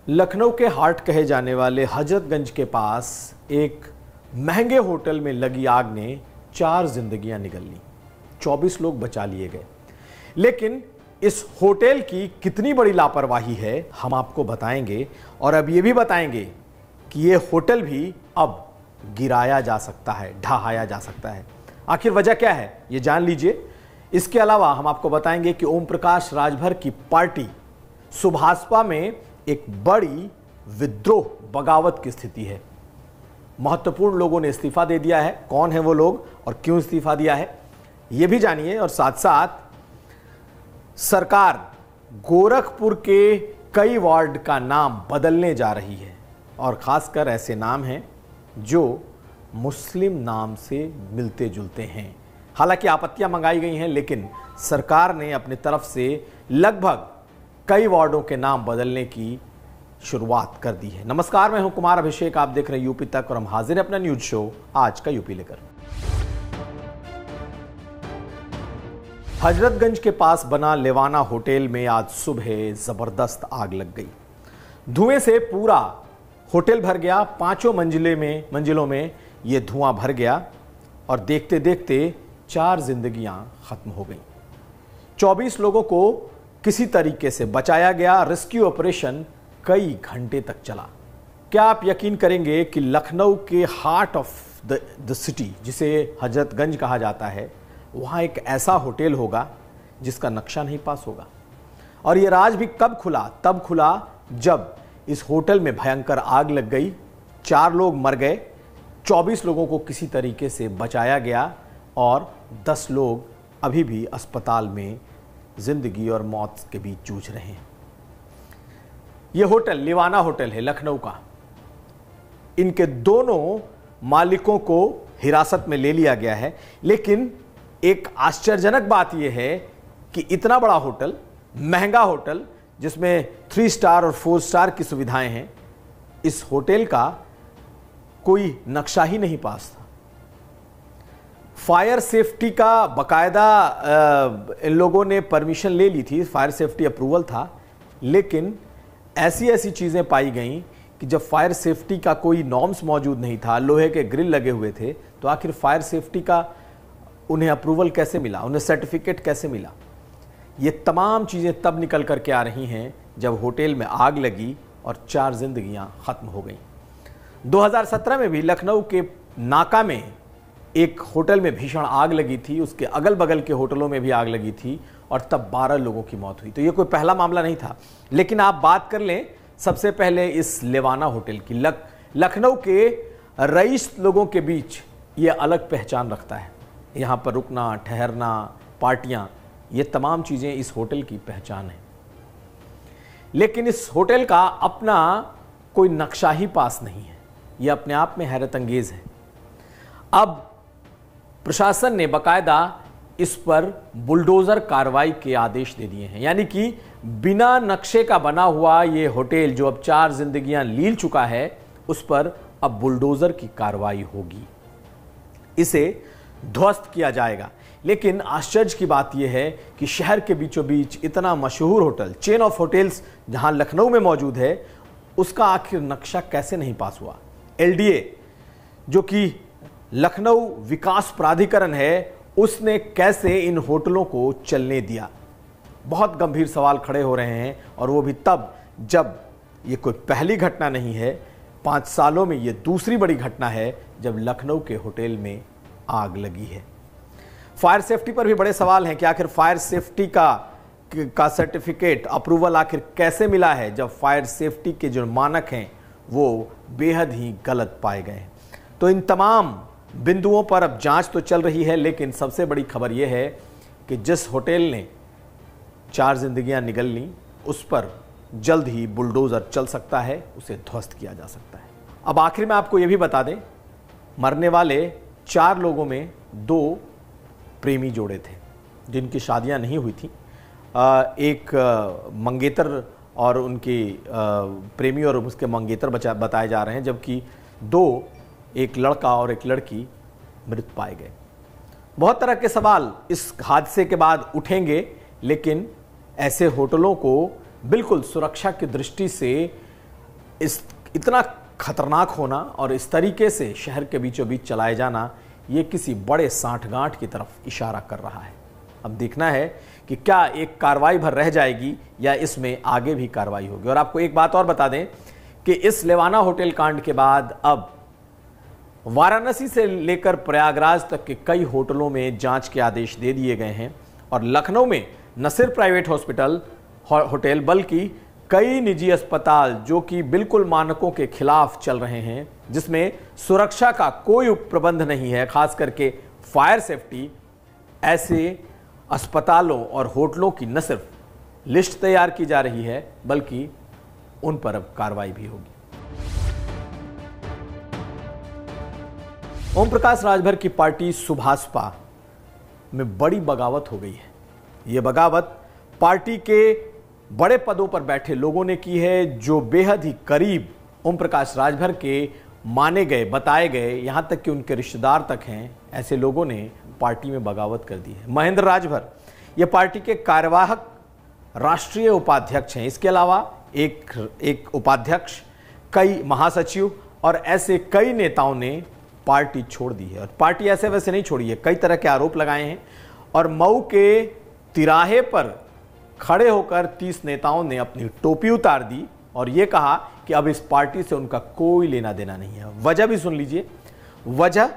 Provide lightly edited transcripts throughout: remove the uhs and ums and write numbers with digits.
लखनऊ के हार्ट कहे जाने वाले हजरतगंज के पास एक महंगे होटल में लगी आग ने 4 जिंदगियां निगल ली, 24 लोग बचा लिए गए। लेकिन इस होटल की कितनी बड़ी लापरवाही है हम आपको बताएंगे, और अब ये भी बताएंगे कि ये होटल भी अब गिराया जा सकता है, ढहाया जा सकता है। आखिर वजह क्या है ये जान लीजिए। इसके अलावा हम आपको बताएंगे कि ओम प्रकाश राजभर की पार्टी सुभाषपा में एक बड़ी विद्रोह बगावत की स्थिति है। महत्वपूर्ण लोगों ने इस्तीफा दे दिया है। कौन है वो लोग और क्यों इस्तीफा दिया है ये भी जानिए। और साथ साथ सरकार गोरखपुर के कई वार्ड का नाम बदलने जा रही है, और खासकर ऐसे नाम हैं जो मुस्लिम नाम से मिलते जुलते हैं। हालांकि आपत्तियां मंगाई गई हैं, लेकिन सरकार ने अपनी तरफ से लगभग कई वार्डों के नाम बदलने की शुरुआत कर दी है। नमस्कार, मैं हूं कुमार अभिषेक, आप देख रहे हैं यूपी तक, और हम हाजिर हैं अपना न्यूज शो आज का यूपी लेकर। हजरतगंज के पास बना लेवाना होटल में आज सुबह जबरदस्त आग लग गई। धुएं से पूरा होटल भर गया। 5 मंजिलों में यह धुआं भर गया, और देखते देखते 4 जिंदगियां खत्म हो गईं। 24 लोगों को किसी तरीके से बचाया गया। रेस्क्यू ऑपरेशन कई घंटे तक चला। क्या आप यकीन करेंगे कि लखनऊ के हार्ट ऑफ द सिटी, जिसे हजरतगंज कहा जाता है, वहां एक ऐसा होटल होगा जिसका नक्शा नहीं पास होगा। और यह राज भी कब खुला? तब खुला जब इस होटल में भयंकर आग लग गई। 4 लोग मर गए, 24 लोगों को किसी तरीके से बचाया गया, और 10 लोग अभी भी अस्पताल में जिंदगी और मौत के बीच जूझ रहे हैं। यह होटल लेवाना होटल है लखनऊ का। इनके दोनों मालिकों को हिरासत में ले लिया गया है। लेकिन एक आश्चर्यजनक बात यह है कि इतना बड़ा होटल, महंगा होटल, जिसमें 3 स्टार और 4 स्टार की सुविधाएं हैं, इस होटल का कोई नक्शा ही नहीं पास था। फायर सेफ्टी का बकायदा इन लोगों ने परमिशन ले ली थी, फायर सेफ्टी अप्रूवल था, लेकिन ऐसी चीजें पाई गईं कि जब फायर सेफ्टी का कोई नॉर्म्स मौजूद नहीं था, लोहे के ग्रिल लगे हुए थे, तो आखिर फायर सेफ्टी का उन्हें अप्रूवल कैसे मिला, उन्हें सर्टिफिकेट कैसे मिला? ये तमाम चीजें तब निकल करके आ रही हैं जब होटल में आग लगी और 4 जिंदगियां खत्म हो गईं। 2017 में भी लखनऊ के नाका में एक होटल में भीषण आग लगी थी। उसके अगल बगल के होटलों में भी आग लगी थी, और तब 12 लोगों की मौत हुई। तो ये कोई पहला मामला नहीं था। लेकिन आप बात कर लें सबसे पहले इस लेवाना होटल की। लखनऊ के रईस लोगों के बीच ये अलग पहचान रखता है। यहाँ पर रुकना, ठहरना, पार्टियां, ये तमाम चीज़ें इस होटल की पहचान है। लेकिन इस होटल का अपना कोई नक्शा ही पास नहीं है। यह अपने आप में हैरत अंगेज है। अब प्रशासन ने बाकायदा इस पर बुलडोजर कार्रवाई के आदेश दे दिए हैं। यानी कि बिना नक्शे का बना हुआ ये होटल जो अब 4 जिंदगियां लील चुका है, उस पर अब बुलडोजर की कार्रवाई होगी, इसे ध्वस्त किया जाएगा। लेकिन आश्चर्य की बात यह है कि शहर के बीचों बीच इतना मशहूर होटल, चेन ऑफ होटल्स जहां लखनऊ में मौजूद है, उसका आखिर नक्शा कैसे नहीं पास हुआ? एलडीए जो कि लखनऊ विकास प्राधिकरण है, उसने कैसे इन होटलों को चलने दिया? बहुत गंभीर सवाल खड़े हो रहे हैं, और वो भी तब जब ये कोई पहली घटना नहीं है। 5 सालों में ये दूसरी बड़ी घटना है जब लखनऊ के होटल में आग लगी है। फायर सेफ्टी पर भी बड़े सवाल हैं कि आखिर फायर सेफ्टी का सर्टिफिकेट, अप्रूवल आखिर कैसे मिला है, जब फायर सेफ्टी के जो मानक हैं वो बेहद ही गलत पाए गए हैं। तो इन तमाम बिंदुओं पर अब जांच तो चल रही है, लेकिन सबसे बड़ी खबर यह है कि जिस होटल ने 4 जिंदगियां निगल लीं, उस पर जल्द ही बुलडोजर चल सकता है, उसे ध्वस्त किया जा सकता है। अब आखिर में आपको यह भी बता दें, मरने वाले 4 लोगों में 2 प्रेमी जोड़े थे जिनकी शादियां नहीं हुई थी। एक मंगेतर और उनके प्रेमी और उसके मंगेतर बताए जा रहे हैं, जबकि 2, एक लड़का और एक लड़की मृत पाए गए। बहुत तरह के सवाल इस हादसे के बाद उठेंगे, लेकिन ऐसे होटलों को बिल्कुल सुरक्षा की दृष्टि से इस इतना खतरनाक होना और इस तरीके से शहर के बीचों बीच चलाए जाना, ये किसी बड़े सांठगांठ की तरफ इशारा कर रहा है। अब देखना है कि क्या एक कार्रवाई भर रह जाएगी या इसमें आगे भी कार्रवाई होगी। और आपको एक बात और बता दें कि इस लेवाना होटल कांड के बाद अब वाराणसी से लेकर प्रयागराज तक के कई होटलों में जांच के आदेश दे दिए गए हैं और लखनऊ में न सिर्फ प्राइवेट होटल बल्कि कई निजी अस्पताल जो कि बिल्कुल मानकों के खिलाफ चल रहे हैं, जिसमें सुरक्षा का कोई प्रबंध नहीं है, खास करके फायर सेफ्टी, ऐसे अस्पतालों और होटलों की न सिर्फ लिस्ट तैयार की जा रही है बल्कि उन पर अब कार्रवाई भी होगी। ओम प्रकाश राजभर की पार्टी सुभाषपा में बड़ी बगावत हो गई है। यह बगावत पार्टी के बड़े पदों पर बैठे लोगों ने की है, जो बेहद ही करीब ओम प्रकाश राजभर के माने गए, बताए गए, यहां तक कि उनके रिश्तेदार तक हैं। ऐसे लोगों ने पार्टी में बगावत कर दी है। महेंद्र राजभर ये पार्टी के कार्यवाहक राष्ट्रीय उपाध्यक्ष हैं। इसके अलावा एक उपाध्यक्ष, कई महासचिव और ऐसे कई नेताओं ने पार्टी छोड़ दी है। और पार्टी ऐसे वैसे नहीं छोड़ी है, कई तरह के आरोप लगाए हैं और मऊ के तिराहे पर खड़े होकर 30 नेताओं ने अपनी टोपी उतार दी और यह कहा कि अब इस पार्टी से उनका कोई लेना देना नहीं है। वजह भी सुन लीजिए। वजह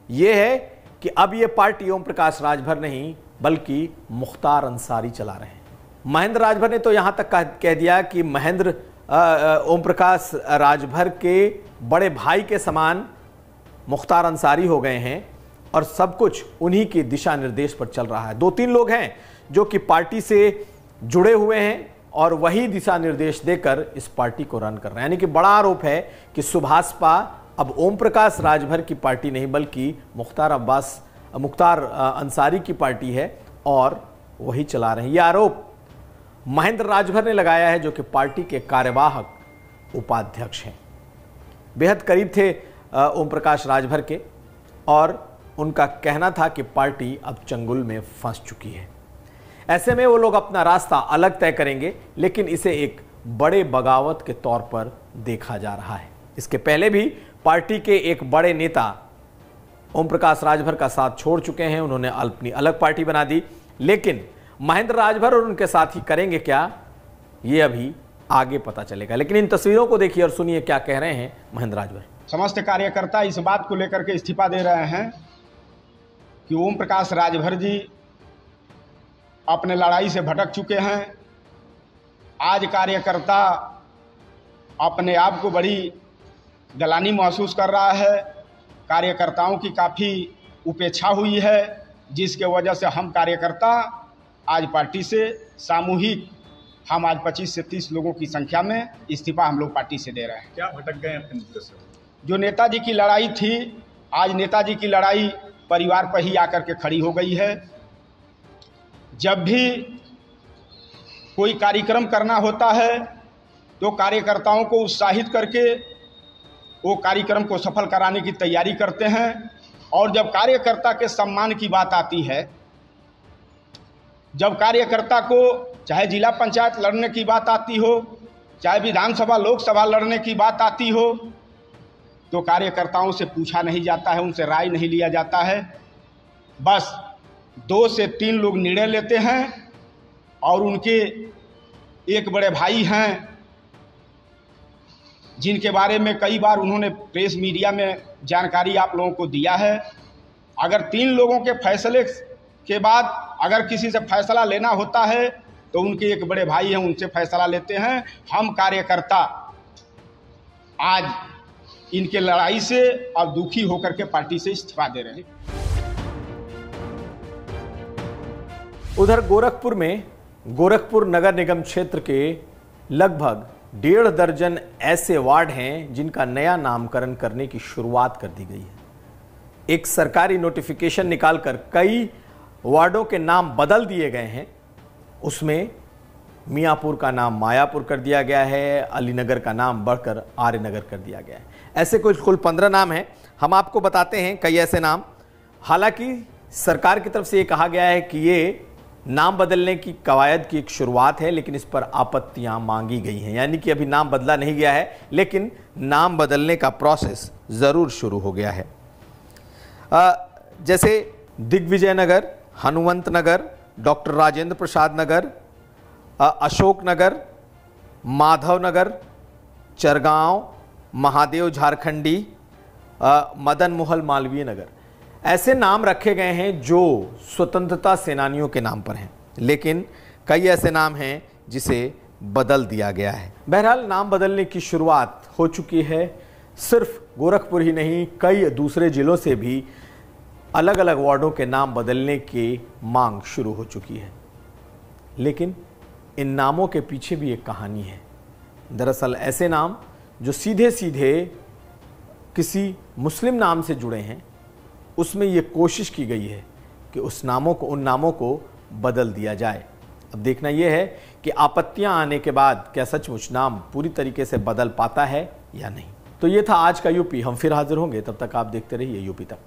यह है कि अब यह पार्टी ओम प्रकाश राजभर नहीं बल्कि मुख्तार अंसारी चला रहे हैं। महेंद्र राजभर ने तो यहां तक कह दिया कि महेंद्र ओम प्रकाश राजभर के बड़े भाई के समान मुख्तार अंसारी हो गए हैं और सब कुछ उन्हीं के दिशा निर्देश पर चल रहा है। 2-3 लोग हैं जो कि पार्टी से जुड़े हुए हैं और वही दिशा निर्देश देकर इस पार्टी को रन कर रहे हैं। यानी कि बड़ा आरोप है कि सुभाषपा अब ओम प्रकाश राजभर की पार्टी नहीं बल्कि मुख्तार अंसारी की पार्टी है और वही चला रहे हैं। यह आरोप महेंद्र राजभर ने लगाया है, जो कि पार्टी के कार्यवाहक उपाध्यक्ष हैं। बेहद करीब थे ओम प्रकाश राजभर के और उनका कहना था कि पार्टी अब चंगुल में फंस चुकी है। ऐसे में वो लोग अपना रास्ता अलग तय करेंगे, लेकिन इसे एक बड़े बगावत के तौर पर देखा जा रहा है। इसके पहले भी पार्टी के एक बड़े नेता ओम प्रकाश राजभर का साथ छोड़ चुके हैं, उन्होंने अपनी अलग पार्टी बना दी। लेकिन महेंद्र राजभर और उनके साथी करेंगे क्या, ये अभी आगे पता चलेगा। लेकिन इन तस्वीरों को देखिए और सुनिए क्या कह रहे हैं महेंद्र राजभर। समस्त कार्यकर्ता इस बात को लेकर के इस्तीफा दे रहे हैं कि ओम प्रकाश राजभर जी अपने लड़ाई से भटक चुके हैं। आज कार्यकर्ता अपने आप को बड़ी गलानी महसूस कर रहा है। कार्यकर्ताओं की काफ़ी उपेक्षा हुई है, जिसके वजह से हम कार्यकर्ता आज पार्टी से सामूहिक हम आज 25 से 30 लोगों की संख्या में इस्तीफा हम लोग पार्टी से दे रहे हैं। क्या भटक गए अपने मुद्दे से? जो नेताजी की लड़ाई थी, आज नेताजी की लड़ाई परिवार पर ही आकर के खड़ी हो गई है। जब भी कोई कार्यक्रम करना होता है तो कार्यकर्ताओं को उत्साहित करके वो कार्यक्रम को सफल कराने की तैयारी करते हैं। और जब कार्यकर्ता के सम्मान की बात आती है, जब कार्यकर्ता को चाहे जिला पंचायत लड़ने की बात आती हो, चाहे विधानसभा लोकसभा लड़ने की बात आती हो, तो कार्यकर्ताओं से पूछा नहीं जाता है, उनसे राय नहीं लिया जाता है। बस 2 से 3 लोग निर्णय लेते हैं और उनके एक बड़े भाई हैं जिनके बारे में कई बार उन्होंने प्रेस मीडिया में जानकारी आप लोगों को दिया है। अगर 3 लोगों के फैसले के बाद अगर किसी से फैसला लेना होता है तो उनके एक बड़े भाई हैं, उनसे फैसला लेते हैं। हम कार्यकर्ता आज इनके लड़ाई से और दुखी होकर के पार्टी से इस्तीफा दे रहे हैं। उधर गोरखपुर नगर निगम क्षेत्र के लगभग 1.5 दर्जन ऐसे वार्ड हैं जिनका नया नामकरण करने की शुरुआत कर दी गई है। एक सरकारी नोटिफिकेशन निकालकर कई वार्डों के नाम बदल दिए गए हैं। उसमें मियाँपुर का नाम मायापुर कर दिया गया है, अलीनगर का नाम बढ़कर आर्यनगर कर दिया गया है। ऐसे कुल 15 नाम हैं। हम आपको बताते हैं कई ऐसे नाम। हालांकि सरकार की तरफ से ये कहा गया है कि ये नाम बदलने की कवायद की एक शुरुआत है, लेकिन इस पर आपत्तियां मांगी गई हैं। यानी कि अभी नाम बदला नहीं गया है, लेकिन नाम बदलने का प्रोसेस ज़रूर शुरू हो गया है। जैसे दिग्विजय नगर, हनुमंत नगर, डॉक्टर राजेंद्र प्रसाद नगर, अशोक नगर, माधव नगर, चरगांव, महादेव झारखंडी, मदन मोहन मालवीय नगर, ऐसे नाम रखे गए हैं जो स्वतंत्रता सेनानियों के नाम पर हैं। लेकिन कई ऐसे नाम हैं जिसे बदल दिया गया है। बहरहाल नाम बदलने की शुरुआत हो चुकी है। सिर्फ गोरखपुर ही नहीं, कई दूसरे जिलों से भी अलग अलग वार्डों के नाम बदलने की मांग शुरू हो चुकी है। लेकिन इन नामों के पीछे भी एक कहानी है। दरअसल ऐसे नाम जो सीधे सीधे किसी मुस्लिम नाम से जुड़े हैं, उसमें ये कोशिश की गई है कि उन नामों को बदल दिया जाए। अब देखना यह है कि आपत्तियां आने के बाद क्या सचमुच नाम पूरी तरीके से बदल पाता है या नहीं। तो ये था आज का यूपी। हम फिर हाजिर होंगे, तब तक आप देखते रहिए यूपी तक।